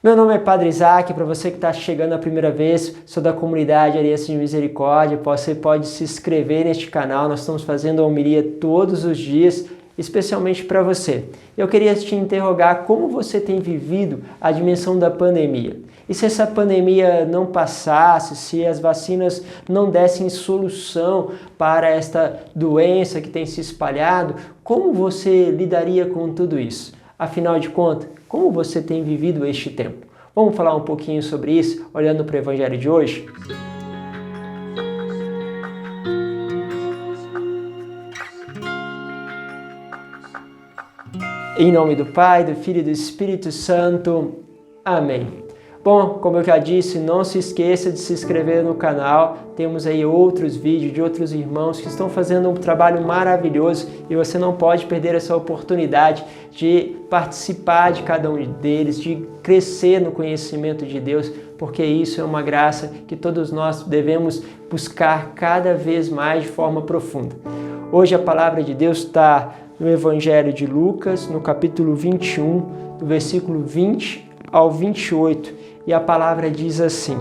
Meu nome é Padre Isaac, para você que está chegando a primeira vez, sou da comunidade Aliança de Misericórdia, você pode se inscrever neste canal, nós estamos fazendo a homilia todos os dias, especialmente para você. Eu queria te interrogar como você tem vivido a dimensão da pandemia. E se essa pandemia não passasse, se as vacinas não dessem solução para esta doença que tem se espalhado, como você lidaria com tudo isso? Afinal de contas, como você tem vivido este tempo? Vamos falar um pouquinho sobre isso, olhando para o Evangelho de hoje? Em nome do Pai, do Filho e do Espírito Santo. Amém. Bom, como eu já disse, não se esqueça de se inscrever no canal. Temos aí outros vídeos de outros irmãos que estão fazendo um trabalho maravilhoso e você não pode perder essa oportunidade de participar de cada um deles, de crescer no conhecimento de Deus, porque isso é uma graça que todos nós devemos buscar cada vez mais de forma profunda. Hoje a palavra de Deus está no Evangelho de Lucas, no capítulo 21, do versículo 20 ao 28. E a palavra diz assim: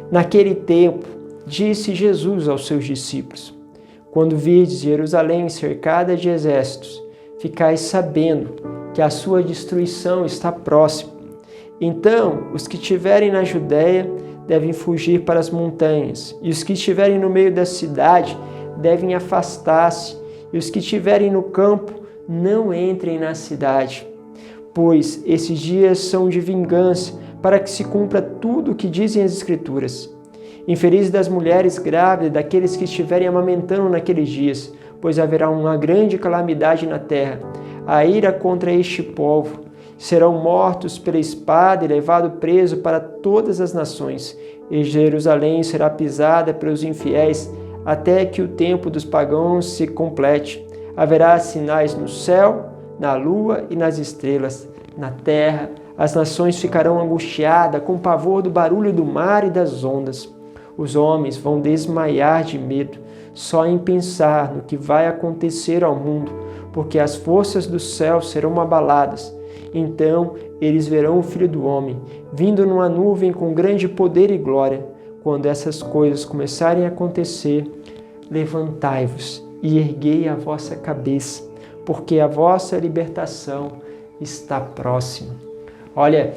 Naquele tempo, disse Jesus aos seus discípulos: Quando virdes Jerusalém cercada de exércitos, ficais sabendo que a sua destruição está próxima. Então, os que estiverem na Judéia devem fugir para as montanhas, e os que estiverem no meio da cidade devem afastar-se, e os que estiverem no campo não entrem na cidade. Pois esses dias são de vingança, para que se cumpra tudo o que dizem as Escrituras. Infelizes das mulheres grávidas e daqueles que estiverem amamentando naqueles dias, pois haverá uma grande calamidade na terra, a ira contra este povo. Serão mortos pela espada e levados preso para todas as nações, e Jerusalém será pisada pelos infiéis, até que o tempo dos pagãos se complete. Haverá sinais no céu, na lua e nas estrelas. Na terra, as nações ficarão angustiadas com pavor do barulho do mar e das ondas. Os homens vão desmaiar de medo só em pensar no que vai acontecer ao mundo, porque as forças do céu serão abaladas. Então eles verão o Filho do Homem, vindo numa nuvem com grande poder e glória. Quando essas coisas começarem a acontecer, levantai-vos e erguei a vossa cabeça, porque a vossa libertação está próxima. Olha,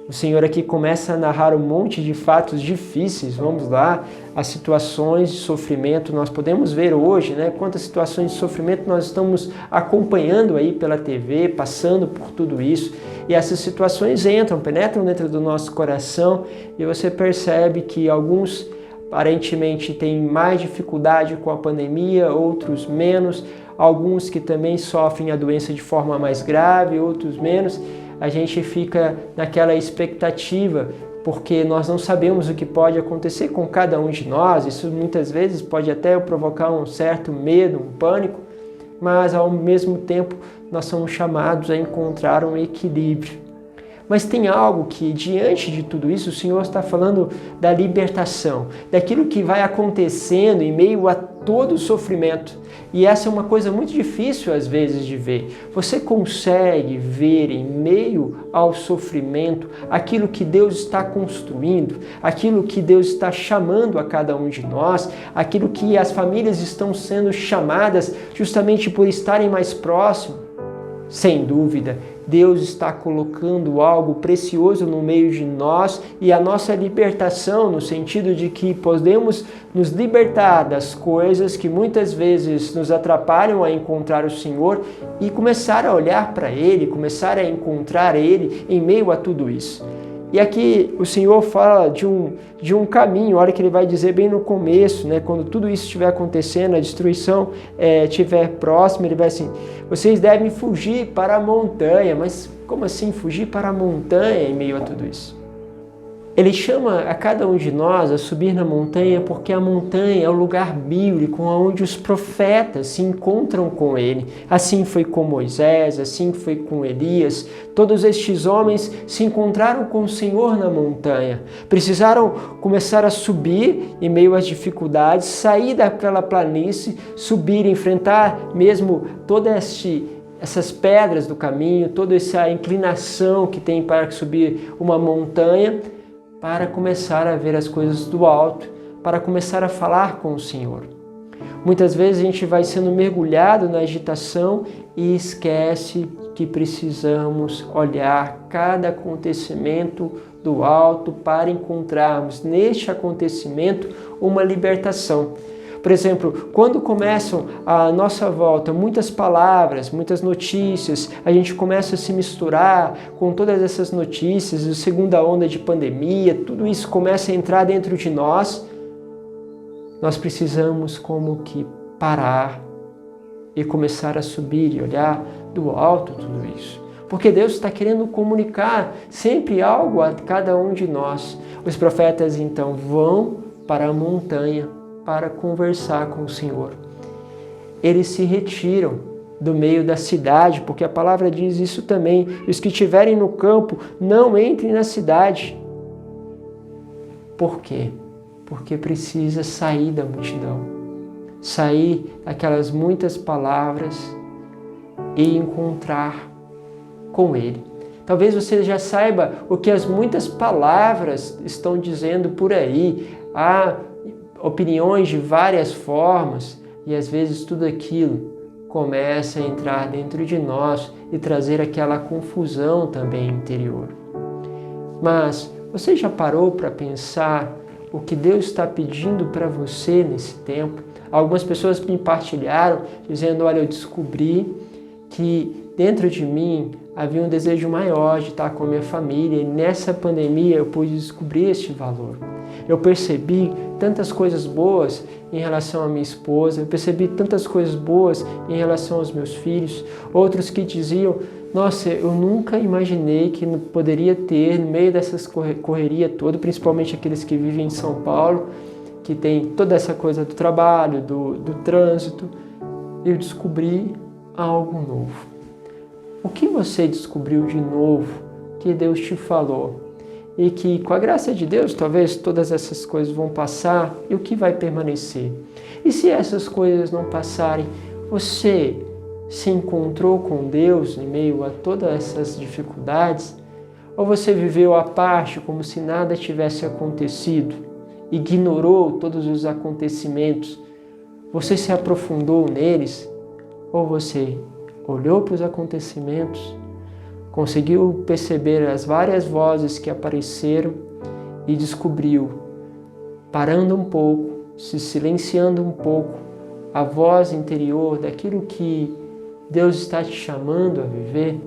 o Senhor aqui começa a narrar um monte de fatos difíceis. Vamos lá, as situações de sofrimento. Nós podemos ver hoje, quantas situações de sofrimento nós estamos acompanhando aí pela TV, passando por tudo isso. E essas situações penetram dentro do nosso coração e você percebe que alguns aparentemente têm mais dificuldade com a pandemia, outros menos. Alguns que também sofrem a doença de forma mais grave, outros menos. A gente fica naquela expectativa, porque nós não sabemos o que pode acontecer com cada um de nós. Isso muitas vezes pode até provocar um certo medo, um pânico, mas ao mesmo tempo nós somos chamados a encontrar um equilíbrio. Mas tem algo que, diante de tudo isso, o Senhor está falando da libertação, daquilo que vai acontecendo em meio a todo o sofrimento. E essa é uma coisa muito difícil, às vezes, de ver. Você consegue ver, em meio ao sofrimento, aquilo que Deus está construindo, aquilo que Deus está chamando a cada um de nós, aquilo que as famílias estão sendo chamadas justamente por estarem mais próximos? Sem dúvida, Deus está colocando algo precioso no meio de nós e a nossa libertação, no sentido de que podemos nos libertar das coisas que muitas vezes nos atrapalham a encontrar o Senhor e começar a olhar para Ele, começar a encontrar Ele em meio a tudo isso. E aqui o Senhor fala de um caminho, olha que ele vai dizer bem no começo, quando tudo isso estiver acontecendo, a destruição estiver próxima, ele vai assim: vocês devem fugir para a montanha. Mas como assim fugir para a montanha em meio a tudo isso? Ele chama a cada um de nós a subir na montanha porque a montanha é o lugar bíblico onde os profetas se encontram com ele. Assim foi com Moisés, assim foi com Elias. Todos estes homens se encontraram com o Senhor na montanha. Precisaram começar a subir em meio às dificuldades, sair daquela planície, subir, enfrentar mesmo todo este essas pedras do caminho, toda essa inclinação que tem para subir uma montanha, para começar a ver as coisas do alto, para começar a falar com o Senhor. Muitas vezes a gente vai sendo mergulhado na agitação e esquece que precisamos olhar cada acontecimento do alto para encontrarmos neste acontecimento uma libertação. Por exemplo, quando começam à nossa volta muitas palavras, muitas notícias, a gente começa a se misturar com todas essas notícias, a segunda onda de pandemia, tudo isso começa a entrar dentro de nós, nós precisamos como que parar e começar a subir e olhar do alto tudo isso. Porque Deus está querendo comunicar sempre algo a cada um de nós. Os profetas então vão para a montanha para conversar com o Senhor. Eles se retiram do meio da cidade, porque a palavra diz isso também. Os que estiverem no campo, não entrem na cidade. Por quê? Porque precisa sair da multidão, sair daquelas muitas palavras e encontrar com Ele. Talvez você já saiba o que as muitas palavras estão dizendo por aí. Há opiniões de várias formas e às vezes tudo aquilo começa a entrar dentro de nós e trazer aquela confusão também interior. Mas você já parou para pensar o que Deus está pedindo para você nesse tempo? Algumas pessoas me partilharam dizendo, olha, eu descobri que dentro de mim havia um desejo maior de estar com a minha família e nessa pandemia eu pude descobrir este valor. Eu percebi tantas coisas boas em relação à minha esposa, eu percebi tantas coisas boas em relação aos meus filhos. Outros que diziam, nossa, eu nunca imaginei que poderia ter, no meio dessas correria toda, principalmente aqueles que vivem em São Paulo, que tem toda essa coisa do trabalho, do trânsito, eu descobri algo novo. O que você descobriu de novo que Deus te falou? E que com a graça de Deus, talvez todas essas coisas vão passar e o que vai permanecer? E se essas coisas não passarem, você se encontrou com Deus em meio a todas essas dificuldades? Ou você viveu à parte como se nada tivesse acontecido? Ignorou todos os acontecimentos? Você se aprofundou neles? Ou você olhou para os acontecimentos, conseguiu perceber as várias vozes que apareceram e descobriu, parando um pouco, se silenciando um pouco, a voz interior daquilo que Deus está te chamando a viver?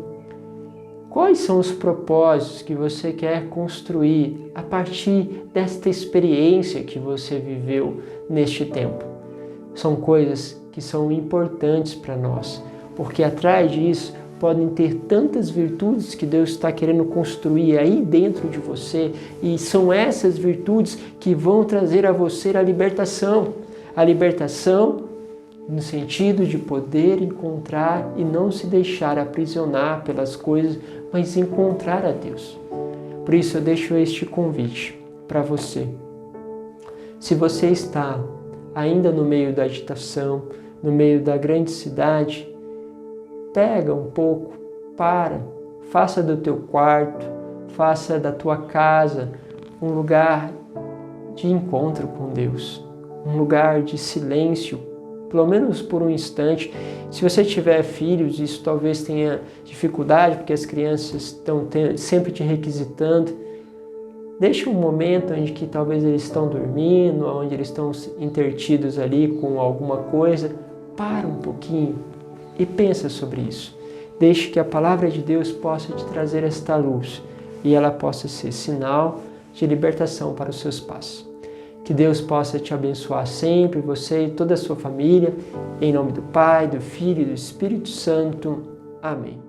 Quais são os propósitos que você quer construir a partir desta experiência que você viveu neste tempo? São coisas que são importantes para nós, porque atrás disso podem ter tantas virtudes que Deus está querendo construir aí dentro de você, e são essas virtudes que vão trazer a você a libertação no sentido de poder encontrar e não se deixar aprisionar pelas coisas, mas encontrar a Deus. Por isso eu deixo este convite para você. Se você está ainda no meio da agitação, no meio da grande cidade, pega um pouco, faça do teu quarto, faça da tua casa um lugar de encontro com Deus, um lugar de silêncio, pelo menos por um instante. Se você tiver filhos, isso talvez tenha dificuldade, porque as crianças estão sempre te requisitando. Deixa um momento onde que talvez eles estão dormindo, onde eles estão intertidos ali com alguma coisa. Para um pouquinho e pensa sobre isso. Deixe que a palavra de Deus possa te trazer esta luz e ela possa ser sinal de libertação para os seus passos. Que Deus possa te abençoar sempre, você e toda a sua família. Em nome do Pai, do Filho e do Espírito Santo. Amém.